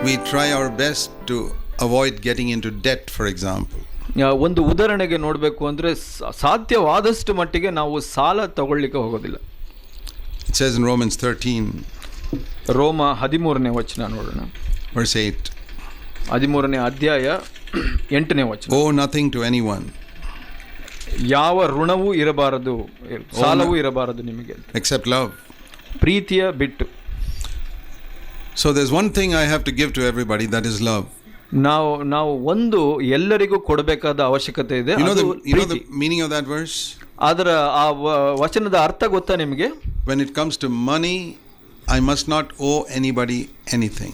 we try our best to avoid getting into debt, for example. ಒಂದು ಉದಾಹರಣೆಗೆ ನೋಡಬೇಕು ಅಂದರೆ ಸಾಧ್ಯವಾದಷ್ಟು ಮಟ್ಟಿಗೆ ನಾವು ಸಾಲ ತಗೊಳ್ಳಿಕ್ಕೆ ಹೋಗೋದಿಲ್ಲ. It says in Romans 13, ರೋಮ 13ನೇ ವಚನ ನೋಡೋಣ. verse 8. 13ನೇ ಅಧ್ಯಾಯ 8ನೇ ವಚನ. Owe nothing to anyone. ಯಾವ ಋಣವೂ ಇರಬಾರದು, ಸಾಲವೂ ಇರಬಾರದು ನಿಮಗೆ, except love. ಪ್ರೀತಿಯ ಬಿಟ್ಟು. So there's one thing I have to give to everybody, that is love. ನಾವು ಒಂದು ಎಲ್ಲರಿಗೂ ಕೊಡಬೇಕಾದ ಅವಶ್ಯಕತೆ ಇದೆ. You know the meaning of that verse? ಅದರ ಆ ವಚನದ ಅರ್ಥ ಗೊತ್ತಾ ನಿಮಗೆ? When it comes to money, I must not owe anybody anything.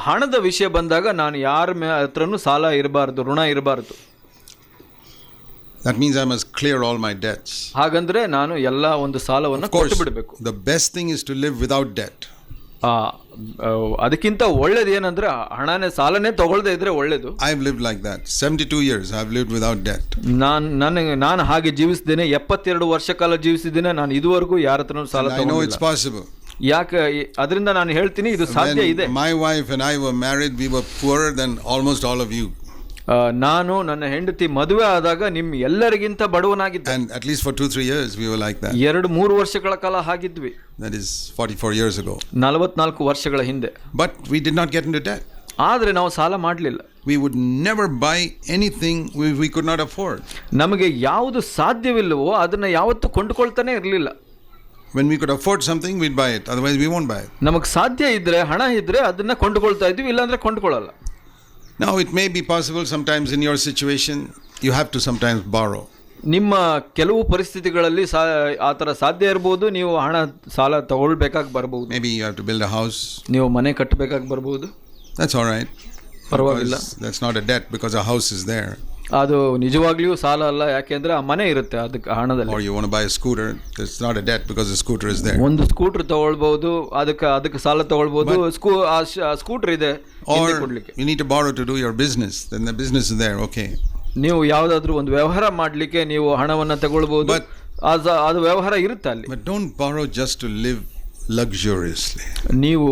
ಹಣದ ವಿಷಯ ಬಂದಾಗ ನಾನು ಯಾರ ಹತ್ರನೂ ಸಾಲ ಇರಬಾರ್ದು, ಋಣ ಇರಬಾರ್ದು. That means I must clear all my debts. ಹಾಗಂದ್ರೆ ನಾನು ಎಲ್ಲ ಒಂದು ಸಾಲವನ್ನು ಕೊಟ್ಟು ಬಿಡಬೇಕು. The best thing is to live without debt. ಅದಕ್ಕಿಂತ ಒಳ್ಳೇದು ಏನಂದ್ರೆ ಸಾಲನೇ ತಗೊಳ್ಳದೆ ಇದ್ರೆ ಒಳ್ಳೇದು. I've lived like that. 72 years I've lived without debt. ನಾನು ಹಾಗೆ ಜೀವಿಸಿದ್ದೇನೆ. 72 ವರ್ಷ ಕಾಲ ಜೀವಿಸಿದ್ದೇನೆ. ನಾನು ಇದುವರೆಗೂ ಯಾರ ಹತ್ರನೂ ಸಾಲ ತಗೊಂಡಿಲ್ಲ. I know it's possible. ಯಾಕೆ ಅದರಿಂದ ನಾನು ಹೇಳ್ತೀನಿ ಇದು ಸಾಧ್ಯ ಇದೆ. My wife and I were married, we were poorer than almost all of you. ನಾನು ನನ್ನ ಹೆಂಡತಿ ಮದುವೆ ಆದಾಗ ನಿಮ್ಮ ಎಲ್ಲರಿಗಿಂತ ಬಡವನಾಗಿದ್ದೆ. And at least for 2-3 years we were like that. 2-3 ವರ್ಷಗಳ ಕಾಲ ಹಾಗಿದ್ವಿ. That is 44 years ago. 44 ವರ್ಷಗಳ ಹಿಂದೆ. But we did not get into debt. ಆದರೆ ನಾವು ಸಾಲ ಮಾಡಲಿಲ್ಲ. We would never buy anything we could not afford. ನಮಗೆ ಯಾವುದು ಸಾಧ್ಯವಿಲ್ಲವೋ ಅದನ್ನ ಯಾವತ್ತೂ ಕೊಂಡುಕೊಳ್ತಾನೆ ಇರಲಿಲ್ಲ. When we could afford something, we'd buy it. Otherwise we won't buy it. ನಮಗೆ ಸಾಧ್ಯ ಇದ್ರೆ, ಹಣ ಇದ್ರೆ ಅದನ್ನ ಕೊಂಡುಕೊಳ್ತಾ ಇದ್ವಿ, ಇಲ್ಲಾಂದ್ರೆ ಕೊಂಡುಕೊಳ್ಳಲ್ಲ. Now it may be possible sometimes in your situation you have to sometimes borrow. ನಿಮ್ಮ ಕೆಲವು ಪರಿಸ್ಥಿತಿಗಳಲ್ಲಿ ಆ ಥರ ಸಾಧ್ಯ ಇರಬಹುದು. ನೀವು ಹಣ ಸಾಲ ತಗೊಳ್ಬೇಕಾಗಿ ಬರಬಹುದು. Maybe you have to build a house. ನೀವು ಮನೆ ಕಟ್ಟಬೇಕಾಗಿ ಬರಬಹುದು. That's all right. ಪರವಾಗಿಲ್ಲ. That's not a debt because a house is there. ಅದು ನಿಜವಾಗ್ಲಿಯೂ ಸಾಲ ಅಲ್ಲ, ಯಾಕೆಂದ್ರೆ ಆ ಮನೆ ಇರುತ್ತೆ ಅದಕ್ಕೆ ಹಣದಲ್ಲಿ. Or you want to buy a scooter, that's not a debt because the scooter is there. ಒಂದು ಸ್ಕೂಟರ್ ತಗೊಳ್ಬಹುದು, ಅದಕ್ಕೆ ಸಾಲ ತಗೊಳ್ಬಹುದು. ಸ್ಕೂಟರ್ ಇದೆ ಕೊಡ್ಲಿಕ್ಕೆ. You need to borrow to do your business, then the business is there, okay. ನೀವು ಯಾವುದಾದ್ರೂ ಒಂದು ವ್ಯವಹಾರ ಮಾಡಲಿಕ್ಕೆ ನೀವು ಹಣವನ್ನು ತಗೊಳ್ಬಹುದು, ಅದು ವ್ಯವಹಾರ ಇರುತ್ತೆ ಅಲ್ಲಿ. But don't borrow just to live luxuriously. ನೀವು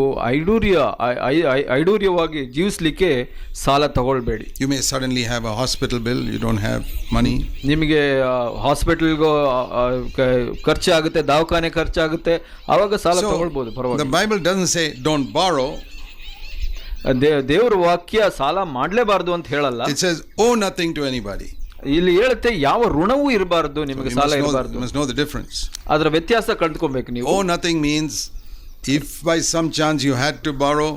ಐಡೂರ್ಯವಾಗಿ ಜೀವಿಸಲಿಕ್ಕೆ ಸಾಲ ತಗೊಳ್ಬೇಡಿ. You may suddenly have a hospital bill, you don't have money. ನಿಮಗೆ ಹಾಸ್ಪಿಟಲ್ಗೂ ಖರ್ಚಾಗುತ್ತೆ, ದವಾಖಾನೆ ಖರ್ಚಾಗುತ್ತೆ, ಆವಾಗ ಸಾಲ ತಗೊಳ್ಬಹುದು, ಪರವಾಗಿಲ್ಲ. The Bible doesn't say don't borrow. ದೇವರ ವಾಕ್ಯ ಸಾಲ ಮಾಡಲೇಬಾರದು ಅಂತ ಹೇಳಲ್ಲ. It says owe nothing to anybody. ಇಲ್ಲಿ ಹೇಳುತ್ತೆ ಯಾವ ಋಣವೂ ಇರಬಾರದು, ನಿಮಗೆ ಸಾಲ ಇರಬಾರದು. You must know the difference. ಅದರ ವ್ಯತ್ಯಾಸ ಕಂಡುಕೊಳ್ಬೇಕು ನೀವು. Owe nothing means if by some chance you had to borrow,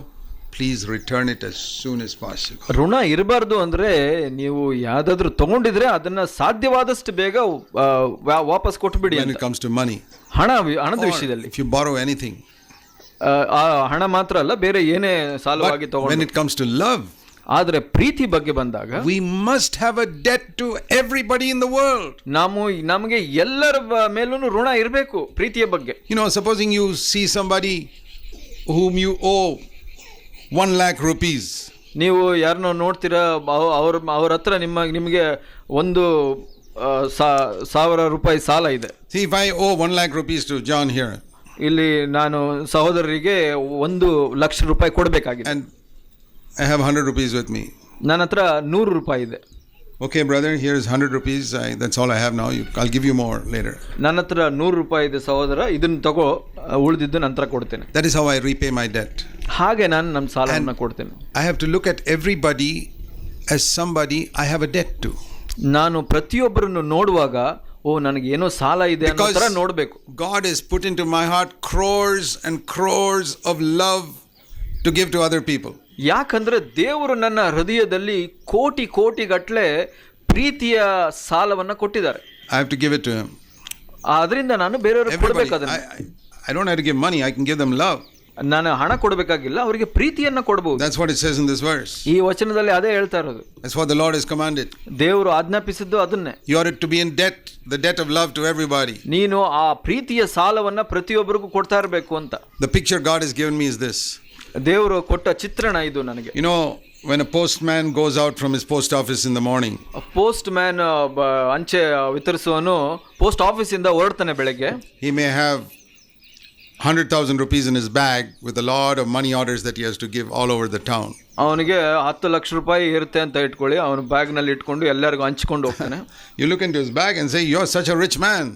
please return it as soon as possible. ಋಣ ಇರಬಾರ್ದು ಅಂದ್ರೆ ನೀವು ಯಾವ್ದಾದ್ರು ತಗೊಂಡಿದ್ರೆ ಅದನ್ನ ಸಾಧ್ಯವಾದಷ್ಟು ಬೇಗ ವಾಪಸ್ ಕೊಟ್ಬಿಡಿ. When it comes to money, ಹಣದ ವಿಷಯದಲ್ಲಿ if you borrow anything, ಹಣ ಮಾತ್ರ ಅಲ್ಲ, ಬೇರೆ ಏನೇ ಸಾಲವಾಗಿ ತಗೊಂಡು. when it comes to love, ಆದರೆ ಪ್ರೀತಿ ಬಗ್ಗೆ ಬಂದಾಗ we must have a debt to everybody in the world. ನಮಗೆ ಎಲ್ಲರ ಮೇಲೂ ಋಣ ಇರಬೇಕು ಪ್ರೀತಿಯ ಬಗ್ಗೆ. You know, supposing you see somebody whom you owe 1 lakh rupees. ನೀವು ಯಾರನ್ನೋ ನೋಡ್ತೀರಾ, ಅವ್ರ ಹತ್ರ ನಿಮಗೆ 1,000 ರೂಪಾಯಿ ಸಾಲ ಇದೆ. See, if I owe 1 lakh rupees to John here, ಇಲ್ಲಿ ನಾನು ಸಹೋದರರಿಗೆ 1,00,000 ರೂಪಾಯಿ ಕೊಡಬೇಕಾಗಿದೆ. and I have 100 rupees with me. ನನ್ನ ಹತ್ರ 100 ರೂಪಾಯಿ ಇದೆ. Okay brother, here is 100 rupees. That's all I have now. I'll give you more later. ನನ್ನ ಹತ್ರ 100 ರೂಪಾಯಿ ಇದೆ ಸಹೋದರ, ಇದನ್ನ ತಗೋ, ಉಳಿದಿದ್ದು ನಂತರ ಕೊಡ್ತೇನೆ. That is how I repay my debt. ಹಾಗೆ ನಾನು ನಮ್ಮ ಸಾಲವನ್ನು ಕೊಡ್ತೇನೆ. I have to look at everybody as somebody I have a debt to. ನಾನು ಪ್ರತಿಯೊಬ್ಬರನ್ನು ನೋಡುವಾಗ ನನಗೆ ಏನೋ ಸಾಲ ಇದೆ ಅನ್ನೋ ತರ ನೋಡಬೇಕು. God has put into my heart crores and crores of love to give to other people. ಯಾಕಂದ್ರೆ ದೇವರು ನನ್ನ ಹೃದಯದಲ್ಲಿ ಕೋಟಿ ಗಟ್ಟಲೆ ಪ್ರೀತಿಯ ಸಾಲವನ್ನ ಕೊಟ್ಟಿದ್ದಾರೆ. I have to give it to him. ಅದರಿಂದ ನಾನು ಬೇರೆಯವರಿಗೆ ಕೊಡಬೇಕು. ಅದನ್ನ I don't have to give money, I can give them love. ನಾನು ಹಣ ಕೊಡಬೇಕಾಗಿಲ್ಲ, ಅವರಿಗೆ ಪ್ರೀತಿಯನ್ನ ಕೊಡಬಹುದು. That's what it says in this verse. ಈ ವಚನದಲ್ಲಿ ಅದೇ ಹೇಳ್ತಾ ಇರೋದು. That's what the Lord has commanded. ದೇವರು ಆಜ್ಞಾಪಿಸಿದ್ದು ಅದನ್ನೇ. You are to be in debt, the debt of love to everybody. ನೀನು ಆ ಪ್ರೀತಿಯ ಸಾಲವನ್ನ ಪ್ರತಿಯೊಬ್ಬರಿಗೂ ಕೊಡ್ತಾ ಇರಬೇಕು ಅಂತ. The picture God has given me is this. ದೇವರು ಕೊಟ್ಟ ಚಿತ್ರಣ ಇದು ನನಗೆ. You know, when a postman goes out from his post office in the morning, post man ಅಂಚೆ ವಿತರಿಸುವನು ಪೋಸ್ಟ್ ಆಫೀಸ್ ಇಂದ ಹೊರಡ್ತಾನೆ ಬೆಳಗ್ಗೆ. he may have 100,000 rupees in his bag with a lot of money orders that he has to give all over the town. ಅವನಿಗೆ 10 ಲಕ್ಷ ರೂಪಾಯಿ ಇರುತ್ತೆ ಅಂತ ಇಟ್ಕೊಳ್ಳಿ, ಅವನು ಬ್ಯಾಗ್ನಲ್ಲಿ ಇಟ್ಕೊಂಡು ಎಲ್ಲರಿಗೂ ಹಂಚ್ಕೊಂಡು ಹೋಗ್ತಾನೆ. You look into his bag and say, "You're such a rich man."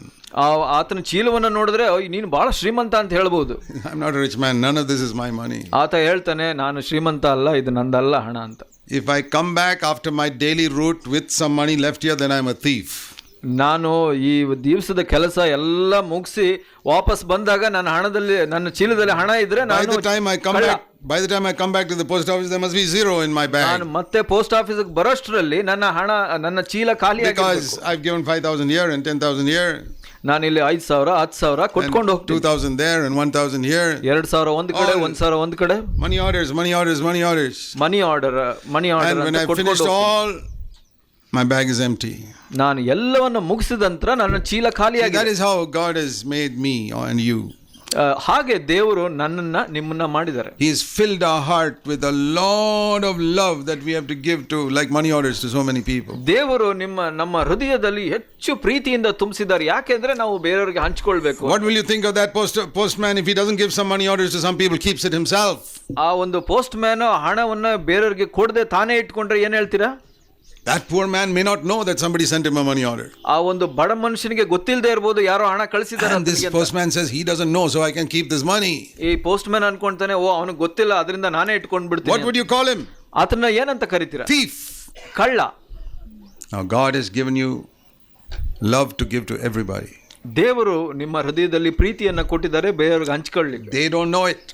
ಆತನ ಚೀಲವನ್ನು ನೋಡಿದ್ರೆ ನೀನು ಬಹಳ ಶ್ರೀಮಂತ ಅಂತ ಹೇಳ್ಬೋದು. I'm not a rich man. None of this is my money. ಆತ ಹೇಳ್ತಾನೆ, ನಾನು ಶ್ರೀಮಂತ ಅಲ್ಲ, ಇದು ನಂದಲ್ಲ ಹಣ ಅಂತ. If I come back after my daily route with some money left here, then I'm a thief. ನಾನು ಈ ದಿವಸದ ಕೆಲಸ ಎಲ್ಲ ಮುಗಿಸಿ ವಾಪಸ್ ಬಂದಾಗ ನನ್ನ ಹಣದಲ್ಲಿ, ನನ್ನ ಚೀಲದಲ್ಲಿ ಹಣ ಇದ್ರೆ By the time I come back to the post office, there must be zero in my bag. ನಾನು ಮತ್ತೆ ಪೋಸ್ಟ್ ಆಫೀಸ್ಗೆ ಬರೋಷ್ಟರಲ್ಲಿ ನನ್ನ ಚೀಲ ಖಾಲಿ Because I've given 5,000 here and 10,000 here. ನಾನು ಇಲ್ಲಿ 5,000 10,000 ಕೊಟ್ಕೊಂಡು ಹೋಗ್ತೀನಿ. 2,000 there and 1,000 here. 2,000 ಒಂದು ಕಡೆ, 1,000 ಒಂದು ಕಡೆ. Money orders. Money order And when I finished all, my bag is empty. ನಾನು ಎಲ್ಲವನ್ನು ಮುಗಿಸಿದ ನಂತರ ನನ್ನ ಚೀಲ ಖಾಲಿಯಾಗಿದೆ. That is how God has made me and you. ಹಾಗೆ ದೇವರು ನನ್ನನ್ನ ನಿಮ್ಮನ್ನ ಮಾಡಿದ್ದಾರೆ. He has filled our heart with a lot of love that we have to give to, like money orders, to so many people. ದೇವರು ನಮ್ಮ ಹೃದಯದಲ್ಲಿ ಹೆಚ್ಚು ಪ್ರೀತಿಯಿಂದ ತುಂಬಿಸಿದ್ದಾರೆ. ಯಾಕೆಂದ್ರೆ ನಾವು ಬೇರೆಯವರಿಗೆ ಹಂಚಿಕೊಳ್ಬೇಕು. What will you think of that postman if he doesn't give some money orders to some people, keeps it himself? ಆ ಒಂದು ಪೋಸ್ಟ್ ಮ್ಯಾನ್ ಹಣವನ್ನ ಬೇರೆಯವರಿಗೆ ಕೊಡದೆ ತಾನೇ ಇಟ್ಕೊಂಡ್ರೆ ಏನ್ ಹೇಳ್ತೀರಾ? That poor man may not know that somebody sent him a money order. ಆ ಒಂದು ಬಡ ಮನುಷ್ಯನಿಗೆ ಗೊತ್ತಿಲ್ಲದೆ ಇರಬಹುದು ಯಾರೋ ಹಣ ಕಳಿಸಿದ್ದಾರೆ ಅಂತ. And this postman says he doesn't know, so I can keep this money. ಈ ಪೋಸ್ಟ್ ಮ್ಯಾನ್ ಅನ್ಕೊಂತಾನೆ, ಓ ಅವನಿಗೆ ಗೊತ್ತಿಲ್ಲ, ಅದರಿಂದ ನಾನೇ ಇಟ್ಕೊಂಡು ಬಿಡ್ತೀನಿ. What would you call him? ಆತನ ಏನಂತ ಕರೀತೀರಾ? Thief. ಕಳ್ಳ. Now God has given you love to give to everybody. ದೇವರು ನಿಮ್ಮ ಹೃದಯದಲ್ಲಿ ಪ್ರೀತಿಯನ್ನ ಕೊಟ್ಟಿದ್ದಾರೆ ಬೇರೆಯವರಿಗೆ ಹಂಚಿಕೊಳ್ಳಿಕ್ಕೆ. They don't know it.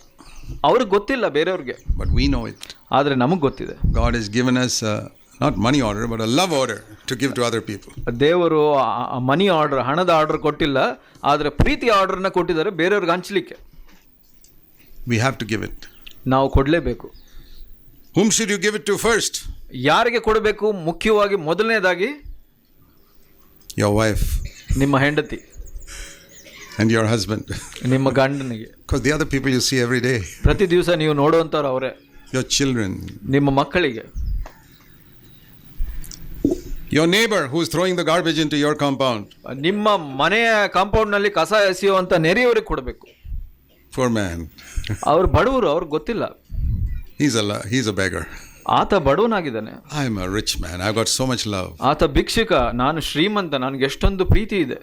ಅವ್ರಿಗೆ ಗೊತ್ತಿಲ್ಲ ಬೇರೆಯವ್ರಿಗೆ, but we know it. ಆದ್ರೆ ನಮಗೆ ಗೊತ್ತಿದೆ. God has given us not money order but a love order to give to other people. ದೇವರು ಮನಿ ಆರ್ಡರ್, ಹಣದ ಆರ್ಡರ್ ಕೊಟ್ಟಿಲ್ಲ, ಆದ್ರೆ ಪ್ರೀತಿ ಆರ್ಡರ್ನ ಕೊಟ್ಟಿದ್ದಾರೆ ಬೇರೆಯವ್ರಿಗೆ ಹಂಚಲಿಕ್ಕೆ. We have to give it. ನಾವು ಕೊಡಲೇಬೇಕು. Whom should you give it to first? ಯಾರಿಗೆ ಕೊಡಬೇಕು? ಮುಖ್ಯವಾಗಿ ಮೊದಲನೇದಾಗಿ your wife, ನಿಮ್ಮ ಹೆಂಡತಿ and your husband, ನಿಮ್ಮ ಗಂಡನಿಗೆ. because the other people you see every day. ಪ್ರತಿ ದಿವಸ ನೀವು ನೋಡುವಂತವ್ರು ಅವರೇ. your children, ನಿಮ್ಮ ಮಕ್ಕಳಿಗೆ. your neighbor who is throwing the garbage into your compound. ನಿಮ್ಮ ಮನೆಯ ಕಾಂಪೌಂಡ್ ನಲ್ಲಿ ಕಸ ಎಸೆಯುವಂತ ನೆರೆಯವರಿಗೆ ಕೊಡಬೇಕು. poor man. ಅವರು ಬಡವರು, ಅವ್ರಿಗೆ ಗೊತ್ತಿಲ್ಲ. he's a beggar. ಆತ ಬಡವನಾಗಿದ್ದಾನೆ. I am a rich man. I've got so much love. ಆತ ಭಿಕ್ಷುಕ, ನಾನು ಶ್ರೀಮಂತ, ನನಗೆ ಎಷ್ಟೊಂದು ಪ್ರೀತಿ ಇದೆ.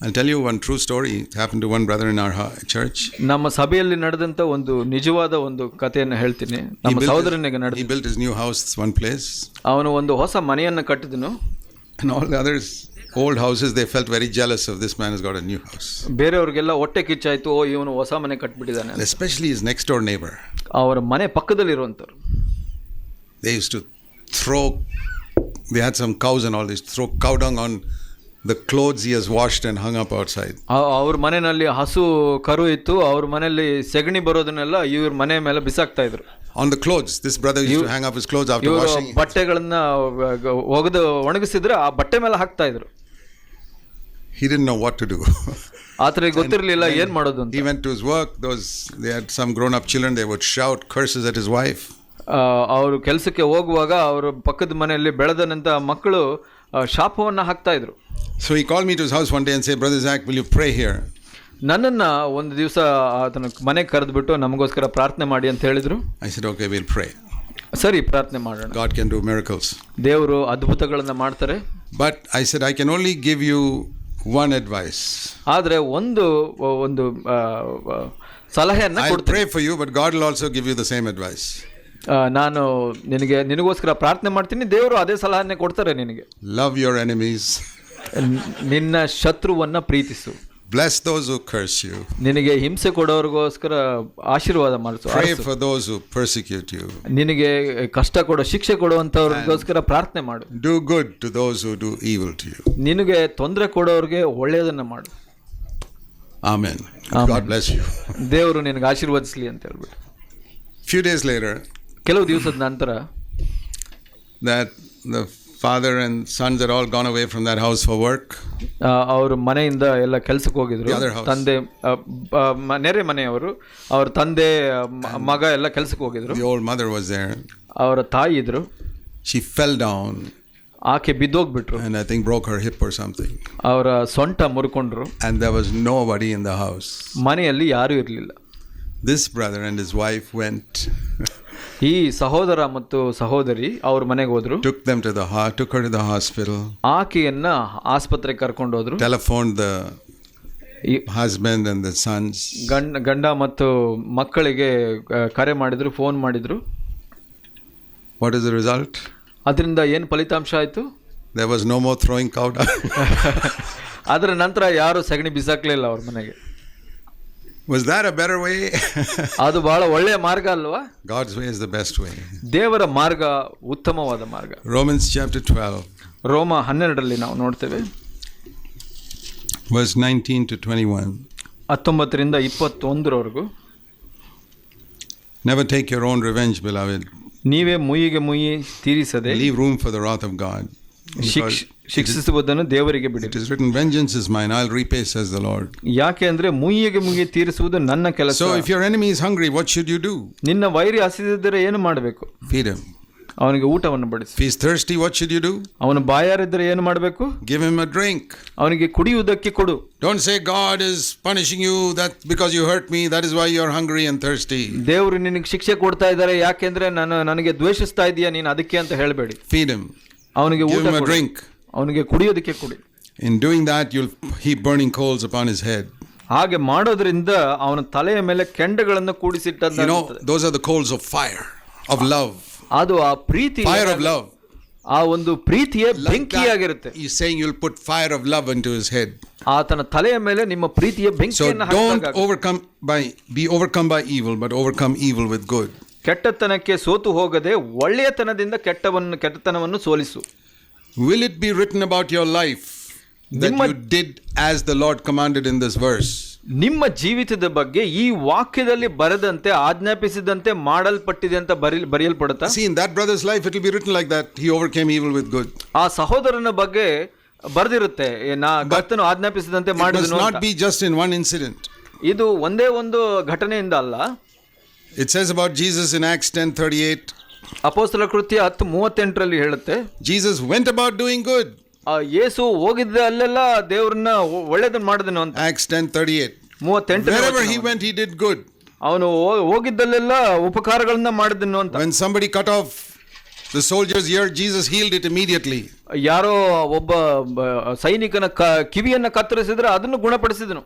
I'll tell you one true story. It happened to one brother in our church. ನಮ್ಮ ಸಭೆಯಲ್ಲಿ ನಡೆದಂತ ಒಂದು ನಿಜವಾದ ಒಂದು ಕಥೆಯನ್ನು ಹೇಳ್ತೀನಿ. ನಮ್ಮ ಸಹೋದರನಿಗೆ ನಡೆದ. He built his new house one place. ಅವನು ಒಂದು ಹೊಸ ಮನೆಯನ್ನು ಕಟ್ಟಿದನು. And all the others, old houses, they felt very jealous of this man has got a new house. ಬೇರೆಯವರಿಗೆಲ್ಲ ಹೊಟ್ಟೆ ಕಿಚ್ಚಾಯ್ತು, ಓ ಇವನು ಹೊಸ ಮನೆ ಕಟ್ಟಿಬಿಟ್ಟಿದ್ದಾನೆ. Especially his next door neighbor. ಅವರ ಮನೆ ಪಕ್ಕದಲ್ಲಿ ಇರುವಂತರು. They used to they had some cows and all this, throw cow dung on the clothes he has washed and hung up outside. ಅವ್ರ ಮನೆಯಲ್ಲಿ ಹಸು ಕರು ಇತ್ತು, ಅವ್ರ ಮನೆಯಲ್ಲಿ ಸೆಗಣಿ ಬರೋದನ್ನೆಲ್ಲ ಇವ್ರ ಮನೆ ಮೇಲೆ ಬಿಸಾಕ್ತಾ ಇದ್ರು. On the clothes, this brother used to hang up his clothes after washing. ಬಟ್ಟೆಗಳನ್ನ ಒಗೆದು ಒಣಗಿಸಿದ್ರೆ ಆ ಬಟ್ಟೆ ಮೇಲೆ ಹಾಕ್ತಾ ಇದ್ರು. He didn't know what to do. ಆತನಿಗೆ ಗೊತ್ತಿರಲಿಲ್ಲ ಏನ್ ಮಾಡೋದು ಅಂತ. He went to his work. They had some grown up children. They would shout curses at his wife. ಅವರು ಕೆಲಸಕ್ಕೆ ಹೋಗುವಾಗ ಅವರು ಪಕ್ಕದ ಮನೆಯಲ್ಲಿ ಬೆಳೆದಂತ ಮಕ್ಕಳು ಶಾಪವನ್ನ ಹಾಕ್ತಾ ಇದ್ರು. So he called me to his house one day and said, Brother Zach, will you pray here? ನನ್ನನ್ನ ಒಂದು ದಿವಸ ಆತನ ಮನೆಗೆ ಕರೆದ್ಬಿಟ್ಟು ನಮಗೋಸ್ಕರ ಪ್ರಾರ್ಥನೆ ಮಾಡಿ ಅಂತ ಹೇಳಿದ್ರು. I said, okay, we'll pray. ಸರಿ, ಪ್ರಾರ್ಥನೆ ಮಾಡೋಣ. God can do miracles. ದೇವರು ಅದ್ಭುತಗಳನ್ನ ಮಾಡ್ತಾರೆ. But I said, I can only give you one advice. ಆದ್ರೆ ಒಂದು ಸಲಹೆಯನ್ನ I'll ಕೊಡ್ತೀನಿ. pray for you, but God will also give you the same advice. ನಾನು ನಿನಗೋಸ್ಕರ ಪ್ರಾರ್ಥನೆ ಮಾಡ್ತೀನಿ, ದೇವರು ಅದೇ ಸಲಹೆಯನ್ನೇ ಕೊಡ್ತಾರೆ ನಿನಗೆ. Love your enemies. ನಿನ್ನ ಶತ್ರುವನ್ನ ಪ್ರೀತಿಸು. Bless those who curse you. ನಿನಗೆ ಹಿಂಸೆ ಕೊಡೋರಿಗೋಸ್ಕರ ಆಶೀರ್ವಾದ ಮಾಡಿಸು. Pray for those who persecute you. ನಿನಗೆ ಕಷ್ಟ ಕೊಡೋ, ಶಿಕ್ಷೆ ಕೊಡುವಂತವ್ರಿಗೋಸ್ಕರ ಪ್ರಾರ್ಥನೆ ಮಾಡು. Do good to those who do evil to you. ನಿನಗೆ ತೊಂದರೆ ಕೊಡೋರಿಗೆ ಒಳ್ಳೆಯದನ್ನ ಮಾಡು. Amen. God bless you. ದೇವರು ನಿನಗೆ ಆಶೀರ್ವದಿಸಲಿ ಅಂತ ಹೇಳ್ಬಿಟ್ಟು. Few days later, ಕೆಲವು ದಿವಸದ ನಂತರ, that the father and sons had all gone away from that house for work. ಅವರು ಮನೆಯಿಂದ ಎಲ್ಲ ಕೆಲಸಕ್ಕೆ ಹೋಗಿದ್ರು. ತಂದೆ, ನೆರೆ ಮನೆಯವರು, ಅವರ ತಂದೆ, ಮಗ ಎಲ್ಲ ಕೆಲಸಕ್ಕೆ ಹೋಗಿದ್ರು. The old mother was there. ಅವರ ತಾಯಿ ಇದ್ರು. She fell down ಆಕೆ ಬಿದ್ದೋಗ್ಬಿಟ್ರು, and I think broke her hip or something. ಅವರ ಸೊಂಟ ಮುರ್ಕೊಂಡ್ರು. And there was nobody in the house. ಮನೆಯಲ್ಲಿ ಯಾರೂ ಇರಲಿಲ್ಲ. This brother and his wife went. ಈ ಸಹೋದರ ಮತ್ತು ಸಹೋದರಿ ಅವ್ರ ಮನೆಗೆ ಹೋದ್ರು. took her to the hospital. ಆಕೆಯನ್ನ ಆಸ್ಪತ್ರೆಗೆ ಕರ್ಕೊಂಡು ಹೋದ್ರು. telephoned the husband and the sons. ಗಂಡ ಮತ್ತು ಮಕ್ಕಳಿಗೆ ಕರೆ ಮಾಡಿದ್ರು, ಫೋನ್ ಮಾಡಿದ್ರು. What is the result? ಅದರಿಂದ ಏನು ಫಲಿತಾಂಶ ಆಯಿತು? There was no more throwing cow dung. ಅದರ ನಂತರ ಯಾರು ಸಗಣಿ ಬಿಸಾಕ್ಲಿಲ್ಲ ಅವ್ರ ಮನೆಗೆ. Was that a better way? ಅದು ಬಹಳ ಒಳ್ಳೆಯ ಮಾರ್ಗ ಅಲ್ವಾ? God's way is the best way. ದೇವರ ಮಾರ್ಗ ಉತ್ತಮವಾದ ಮಾರ್ಗ. Romans chapter 12. ರೋಮ 12ರಲ್ಲಿ ನಾವು ನೋಡ್ತೇವೆ. Verse 19 to 21. 19ರಿಂದ 21ರವರೆಗೂ. Never take your own revenge, beloved. ನೀವೇ ಮುಯ್ಯಿಗೆ ಮುಯ್ಯಿ ತೀರಿಸದೆ leave room for the wrath of God. ಶಿಕ್ಷಿಸುವುದನ್ನು ದೇವರಿಗೆ ಬಿಡಿ. It is written, vengeance is mine, I'll repay, says the Lord. ಯಾಕೆ ಅಂದ್ರೆ ಮುಯ್ಯಿಗೆ ಮುಯ್ಯಿ ತೀರಿಸುವುದು ನನ್ನ ಕೆಲಸ. So if your enemy is hungry, what should you do? ನಿನ್ನ ವೈರಿ ಹಸಿದಿದ್ದರೆ ಏನು ಮಾಡಬೇಕು? Feed him. ಅವನಿಗೆ ಊಟವನ್ನು ಬಡಿಸಿ. If he is thirsty, what should you do? ಅವನು ಬಾಯಾರಿದ್ದರೆ ಏನು ಮಾಡಬೇಕು? Give him a drink. ಅವನಿಗೆ ಕುಡಿಯುವುದಕ್ಕೆ ಕೊಡು. Don't say God is punishing you that because you hurt me, that is why you are hungry and thirsty. ದೇವರು ನಿನಗೆ ಶಿಕ್ಷೆ ಕೊಡ್ತಾ ಇದ್ದಾರೆ ಯಾಕೆಂದ್ರೆ ನನಗೆ ದ್ವೇಷಿಸ್ತಾ ಇದೀಯ ನೀನು ಅದಕ್ಕೆ ಅಂತ ಹೇಳಬೇಡಿ. Feed him. ಅವನಿಗೆ ಊಟ ಕೊಡು. Drink. ಅವನಿಗೆ ಕುಡಿಯೋದಕ್ಕೆ ಕೊಡಿ. In doing that, you'll heap burning coals upon his head. ಹಾಗೆ ಮಾಡೋದ್ರಿಂದ ಅವನ ತಲೆಯ ಮೇಲೆ ಕೆಂಡಗಳನ್ನು ಕೂಡಿಸಿಟ್ಟದ್ದು. You know, those are the coals of fire, of love. ಅದು ಆ ಪ್ರೀತಿ, fire of love. ಆ ಒಂದು ಪ್ರೀತಿಯ ಬೆಂಕಿಯಾಗಿರುತ್ತೆ. He's saying you'll put fire of love into his head. ಆತನ ತಲೆಯ ಮೇಲೆ ನಿಮ್ಮ ಪ್ರೀತಿಯ ಬೆಂಕಿಯನ್ನು ಹಾಕಬೇಕು. So don't be overcome by evil, but overcome evil with good. ಕೆಟ್ಟತನಕ್ಕೆ ಸೋತು ಹೋಗದೆ ಒಳ್ಳೆಯತನದಿಂದ ಕೆಟ್ಟತನವನ್ನು ಸೋಲಿಸು. Will it be written about your life that you did as the Lord commanded in this verse? ನಿಮ್ಮ ಜೀವಿತದ ಬಗ್ಗೆ ಈ ವಾಕ್ಯದಲ್ಲಿ ಬರೆದಂತೆ ಆಜ್ಞಾಪಿಸಿದಂತೆ ಮಾಡಲ್ಪಟ್ಟಿದೆ ಅಂತ ಬರೆಯಲ್ಪಡುತ್ತಾ? See, in that brother's life it will be written like that. He overcame evil with good. ಆ ಸಹೋದರನ ಬಗ್ಗೆ ಬರೆದಿರುತ್ತೆ, ಕರ್ತನು ಆಜ್ಞಾಪಿಸಿದಂತೆ ಮಾಡಿದನು ಅಂತ. It must not be just in one incident. ಇದು ಒಂದೇ ಒಂದು ಘಟನೆಯಿಂದ ಅಲ್ಲ. It says about Jesus in Acts 10:38. ಅಪೊಸ್ತಲರ ಕೃತ್ಯ 10:38ರಲ್ಲಿ ಹೇಳುತ್ತೆ, Jesus went about doing good. ಯೇಸು ಹೋಗಿದ್ದ ಅಲ್ಲೆಲ್ಲ ದೇವರನ್ನ ಒಳ್ಳೆದನ್ನ ಮಾಡಿದನು ಅಂತ. Acts 10:38. 38. Wherever he went, he did good. ಅವನು ಹೋಗಿದ್ದಲ್ಲೆಲ್ಲ ಉಪಕಾರಗಳನ್ನ ಮಾಡಿದನು ಅಂತ. When somebody cut off the soldier's ear, Jesus healed it immediately. ಯಾರೋ ಒಬ್ಬ ಸೈನಿಕನ ಕಿವಿಯನ್ನ ಕತ್ತರಿಸಿದ್ರೆ ಅದನ್ನು ಗುಣಪಡಿಸಿದನು.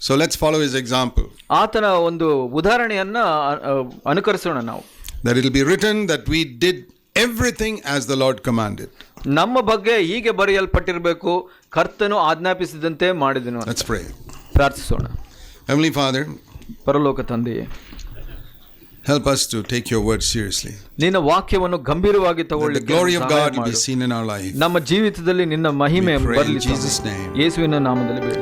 So let's follow his example. ಆತನ ಒಂದು ಉದಾಹರಣೆಯನ್ನ ಅನುಕರಿಸೋಣ ನಾವು. That it will be written that we did everything as the Lord commanded. ನಮ್ಮ ಬಗ್ಗೆ ಹೀಗೆ ಬರೆಯಲ್ಪಟ್ಟಿರಬೇಕು, ಕರ್ತನು ಆಜ್ಞಾಪಿಸಿದಂತೆ ಮಾಡಿದನು. Let's pray. ಪ್ರಾರ್ಥಿಸೋಣ. Heavenly Father, ಪರಲೋಕ ತಂದೆಯೇ, help us to take your word seriously. ನಿನ್ನ ವಾಕ್ಯವನ್ನು ಗಂಭೀರವಾಗಿ ತಗೊಳ್ಳಿಕ್ಕೆ the glory of God will be seen in our life. ನಮ್ಮ ಜೀವಿತದಲ್ಲಿ ನಿನ್ನ ಮಹಿಮೆ ಬರಲಿ. In Jesus' name. ಯೇಸುವಿನ ನಾಮದಲ್ಲಿ ಬೇಡ.